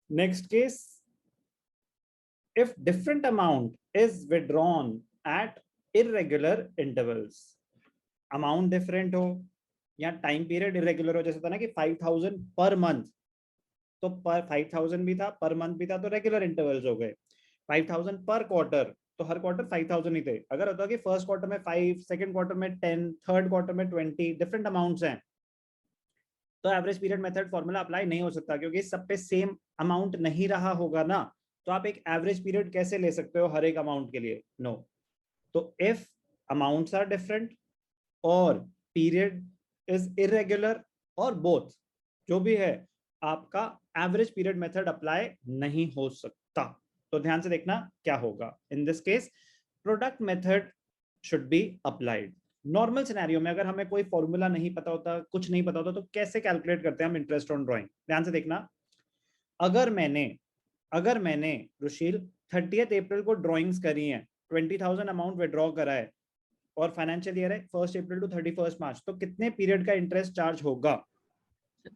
Next case, if different amount is withdrawn at irregular intervals, amount different हो या time period irregular हो, जैसे था ना कि 5000 पर मंथ, तो पर 5000 भी था, पर मंथ भी था, तो रेगुलर इंटरवल्स हो गए। 5000 पर क्वार्टर, तो हर क्वार्टर 5000 ही थे। अगर होता कि फर्स्ट क्वार्टर में 5, सेकंड क्वार्टर में 10, थर्ड क्वार्टर में 20, डिफरेंट अमाउंट्स हैं, तो average period method formula apply नहीं हो सकता, क्योंकि सब पे सेम अमाउंट नहीं रहा होगा ना। तो आप एक एवरेज पीरियड कैसे ले सकते हो हर एक अमाउंट के लिए? नो। तो इफ अमाउंट्स आर डिफरेंट और पीरियड इज इरेगुलर और बोथ, जो भी है, आपका एवरेज पीरियड मेथड अप्लाई नहीं हो सकता। तो ध्यान से देखना क्या होगा in this case. Product method should be applied. Normal scenario में अगर हमें कोई फॉर्मूला नहीं पता होता, कुछ नहीं पता होता, तो कैसे कैलकुलेट करते हैं हम इंटरेस्ट ऑन ड्राइंग? ध्यान से देखना। अगर मैंने रुशील 30 अप्रैल को ड्राइंग्स करी हैं, 20,000 अमाउंट विड्रॉ करा है, और फाइनेंशियल ईयर है 1 अप्रैल टू 31 मार्च, तो कितने पीरियड का इंटरेस्ट चार्ज होगा?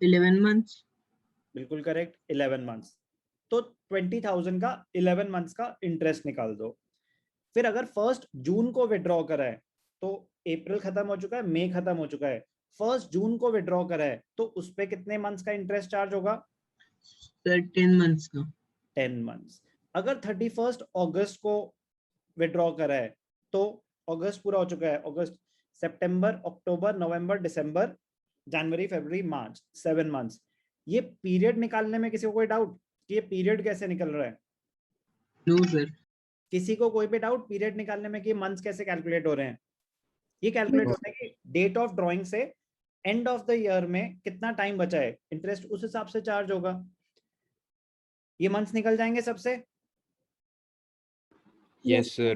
11 मंथ्स। बिल्कुल करेक्ट, 11 मंथ्स। तो 20,000 का 11 मंथ्स का इंटरेस्ट निकाल दो। फिर अगर 1 जून को विड्रॉ करा है, तो अप्रैल खत्म हो चुका है, मई खत्म हो चुका है, 1 जून को विड्रॉ करा है, तो उस पर कितने मंथ्स का इंटरेस्ट चार्ज होगा? 10 मंथ्स का। 10 मंथ्स। अगर 31 अगस्त को विड्रॉ करा है, तो अगस्त पूरा हो चुका है, अगस्त, सितंबर, अक्टूबर, नवंबर, दिसंबर, जनवरी, फरवरी, मार्च, 7 मंथ्स। ये पीरियड निकालने में किसी को कोई डाउट कि ये पीरियड कैसे निकल रहा है? No sir. किसी को कोई भी डाउट पीरियड निकालने में कि मंथ्स कैसे कैलकुलेट हो रहे हैं? ये कैलकुलेट होता है कि डेट ऑफ ड्राइंग से एंड ऑफ द ईयर में कितना टाइम बचा है, इंटरेस्ट उस हिसाब से चार्ज होगा। ये मंथ्स निकल जाएंगे सबसे। Yes sir.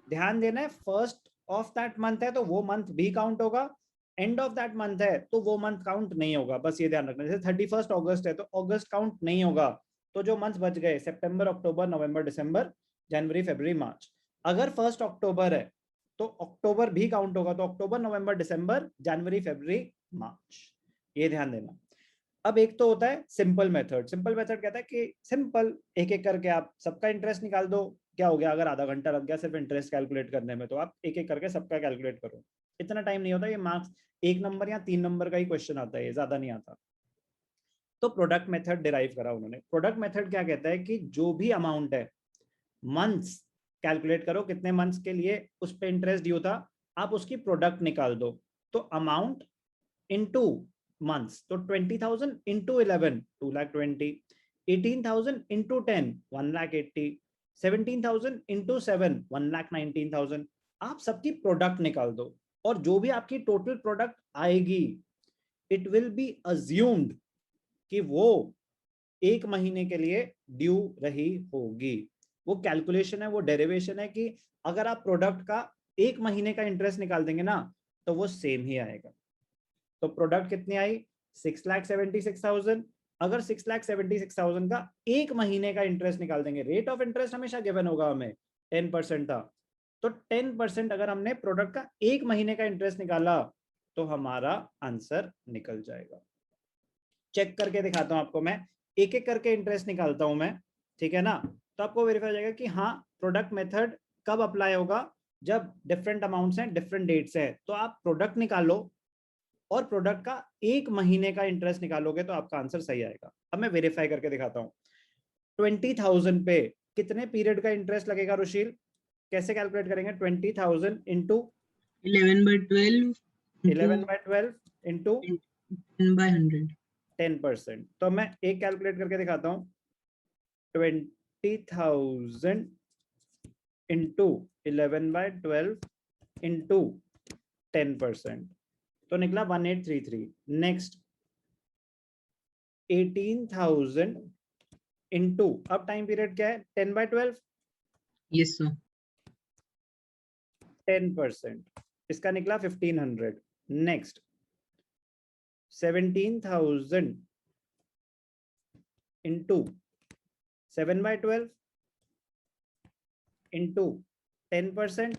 ध्यान देना है, फर्स्ट ऑफ दैट मंथ है तो वो मंथ भी काउंट होगा, एंड ऑफ दैट मंथ है तो वो मंथ काउंट नहीं होगा। बस ये ध्यान रखना। जैसे 31 अगस्त है तो अगस्त काउंट नहीं होगा, तो जो मंथ बच गए सितंबर, अक्टूबर, नवंबर, दिसंबर, जनवरी, फरवरी, मार्च। अगर 1 अक्टूबर है तो अक्टूबर भी काउंट होगा, तो अक्टूबर, नवंबर, दिसंबर, जनवरी, फरवरी, मार्च। ये ध्यान देना। अब एक तो होता है सिंपल मेथड। सिंपल मेथड कहता है कि सिंपल एक एक करके आप सबका इंटरेस्ट निकाल दो। क्या हो गया, अगर आधा घंटा लग गया सिर्फ इंटरेस्ट कैलकुलेट करने में, तो आप एक एक करके सबका कैलकुलेट करो। इतना टाइम नहीं होता, ये मार्क्स 1 नंबर या 3 नंबर का ही क्वेश्चन आता है, ये ज्यादा नहीं आता। तो प्रोडक्ट मेथड डिराइव करा उन्होंने। प्रोडक्ट मेथड क्या कहता है कि जो भी अमाउंट है, मंथ्स कैलकुलेट करो, कितने मंथ्स के लिए उस पर इंटरेस्ट ड्यू था, आप उसकी प्रोडक्ट निकाल दो। तो अमाउंट इनटू मंथ्स, तो 20,000 इंटू 11, 2,20,000, 18,000 इंटू 10, 1,80,000, 17,000 इंटू 7, 1,19,000। आप सबकी प्रोडक्ट निकाल दो, और जो भी आपकी टोटल प्रोडक्ट आएगी, इट विल बी अज्यूम्ड कि वो 1 महीने के लिए ड्यू रही होगी। वो कैलकुलेशन है, वो डेरिवेशन है कि अगर आप प्रोडक्ट का 1 महीने का इंटरेस्ट निकाल देंगे ना, तो वो सेम ही आएगा। तो प्रोडक्ट कितनी आई? 6,76,000। अगर 6,76,000 का 1 महीने का इंटरेस्ट निकाल देंगे, रेट ऑफ इंटरेस्ट हमेशा गिवन होगा हमें, 10% था, तो 10% अगर हमने प्रोडक्ट का 1 महीने का इंटरेस्ट निकाला, तो हमारा आंसर निकल जाएगा। चेक करके दिखाता हूं आपको मैं, एक एक करके इंटरेस्ट निकालता हूं मैं, ठीक है ना? तो आपको वेरीफाई हो जाएगा कि हाँ, प्रोडक्ट मेथड कब अप्लाई होगा, जब डिफरेंट अमाउंट्स हैं, डिफरेंट डेट्स हैं। तो आप प्रोडक्ट निकालो और प्रोडक्ट का 1 महीने का इंटरेस्ट निकालोगे, तो आपका आंसर सही आएगा। अब मैं वेरीफाई करके दिखाता हूँ। 20,000 पे कितने पीरियड का इंटरेस्ट लगेगा रुशील? कैसे कैलकुलेट करेंगे? 20,000 इंटू 11/12 11/12 इंटू 10/100। 10%। तो मैं एक कैलकुलेट करके दिखाता हूँ। 20,000 इंटू 11/12 इंटू 10%, तो निकला 1833। नेक्स्ट 18,000 इंटू, अब टाइम पीरियड क्या है? 10/12, यस सर। 10%, इसका निकला 1500। Next 17,000 into 7/12 into 10%,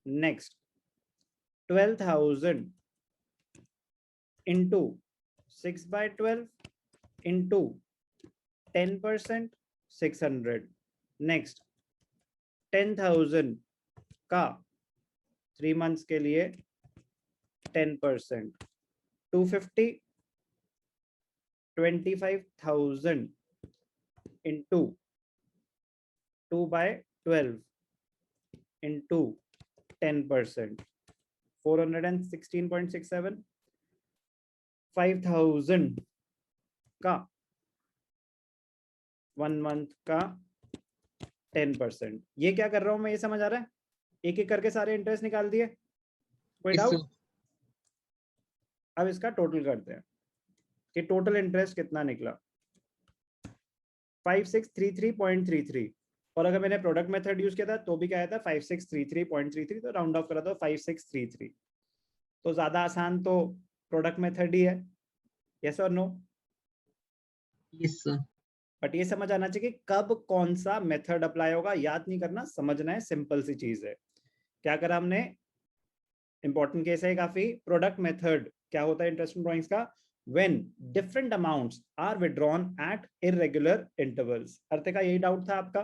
next 12,000 into 6/12 into 10%, 600. Next 10,000 का 3 months के लिए 10%, 250. 25,000 into 2/12 into 10%, 416.67. 5,000 का 1 month का 10%. ये क्या कर रहा हूं मैं, ये समझ आ रहा है? एक एक करके सारे इंटरेस्ट निकाल दिए, कोई Yes, डाउट? sir. अब इसका टोटल करते हैं कि टोटल इंटरेस्ट कितना निकला, 5633.33. और अगर मैंने प्रोडक्ट मेथड यूज किया था तो भी क्या आया था 5633.33, तो राउंड ऑफ करा तो 5633. तो ज्यादा आसान तो प्रोडक्ट मेथड ही है, यस और नो? Yes, sir. बट ये समझ आना चाहिए कि कब कौन सा मेथड अप्लाई होगा, याद नहीं करना, समझना है, सिंपल सी चीज है. क्या करा हमने, इंपॉर्टेंट केस है काफी. प्रोडक्ट मेथड क्या होता है इंटरेस्ट ड्रॉइंग्स का, when different amounts are withdrawn at irregular intervals. अर्थ का यही डाउट था आपका?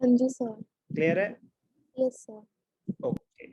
हाँ जी सर. क्लियर है? Yes sir. ओके.